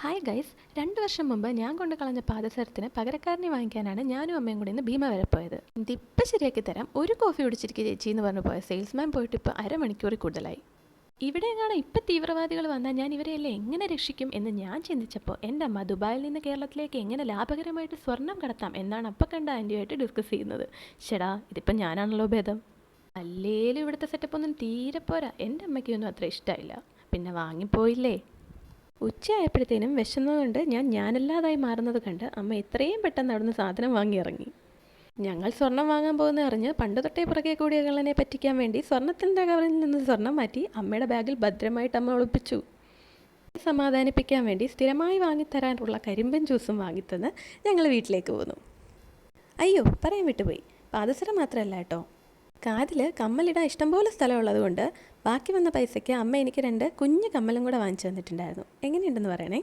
Hi guys, 2 വർഷം മുമ്പ് ഞാൻ കൊണ്ട് കളഞ്ഞ പാദസരത്തിന് പകരക്കാരനെ വാങ്ങിക്കാനാണ് ഞാനും അമ്മയും കൂടി ഇന്ന് ഭീമ വരെ പോയത്. ഇതിപ്പം ശരിയാക്കി തരാം, ഒരു കോഫി കുടിച്ചിരിക്കുക ചേച്ചി എന്ന് പറഞ്ഞു പോയ സെയിൽസ്മാൻ പോയിട്ട് ഇപ്പോൾ അരമണിക്കൂറിൽ കൂടുതലായി. ഇവിടെ എങ്ങാണ് ഇപ്പം തീവ്രവാദികൾ വന്നാൽ ഞാൻ ഇവരെയെല്ലാം എങ്ങനെ രക്ഷിക്കും എന്ന് ഞാൻ ചിന്തിച്ചപ്പോൾ എൻ്റെ അമ്മ ദുബായിൽ നിന്ന് കേരളത്തിലേക്ക് എങ്ങനെ ലാഭകരമായിട്ട് സ്വർണം കടത്താം എന്നാണ് അപ്പം കണ്ട ആൻറ്റിയുമായിട്ട് ഡിസ്കസ് ചെയ്യുന്നത്. ചേടാ, ഇതിപ്പം ഞാനാണല്ലോ ഭേദം. അല്ലേലും ഇവിടുത്തെ സെറ്റപ്പ് ഒന്നും തീരെ പോരാ. എൻ്റെ അമ്മയ്ക്കൊന്നും അത്ര ഇഷ്ടമായില്ല. പിന്നെ വാങ്ങിപ്പോയില്ലേ. ഉച്ചയായപ്പോഴത്തേനും വിശന്നതുകൊണ്ട് ഞാനല്ലാതായി മാറുന്നത് കണ്ട് അമ്മ എത്രയും പെട്ടെന്ന് അവിടുന്ന് സാധനം വാങ്ങി ഇറങ്ങി. ഞങ്ങൾ സ്വർണം വാങ്ങാൻ പോകുന്ന അറിഞ്ഞ് പണ്ട് തൊട്ടേ പുറകെ കൂടിയ കള്ളനെ പറ്റിക്കാൻ വേണ്ടി സ്വർണത്തിൻ്റെ കവറിൽ നിന്ന് സ്വർണം മാറ്റി അമ്മയുടെ ബാഗിൽ ഭദ്രമായിട്ട് അമ്മ ഒളിപ്പിച്ചു. സമാധാനിപ്പിക്കാൻ വേണ്ടി സ്ഥിരമായി വാങ്ങിത്തരാനുള്ള കരിമ്പൻ ജ്യൂസും വാങ്ങിത്തന്ന് ഞങ്ങൾ വീട്ടിലേക്ക് പോന്നു. അയ്യോ, പറയാൻ വിട്ടുപോയി, പാദസരം മാത്രമല്ല കേട്ടോ, കാതിൽ കമ്മലിടാൻ ഇഷ്ടംപോലെ സ്ഥലമുള്ളത് കൊണ്ട് ബാക്കി വന്ന പൈസയ്ക്ക് അമ്മ എനിക്ക് 2 കുഞ്ഞു കമ്മലും കൂടെ വാങ്ങിച്ചു തന്നിട്ടുണ്ടായിരുന്നു. എങ്ങനെയുണ്ടെന്ന് പറയണേ.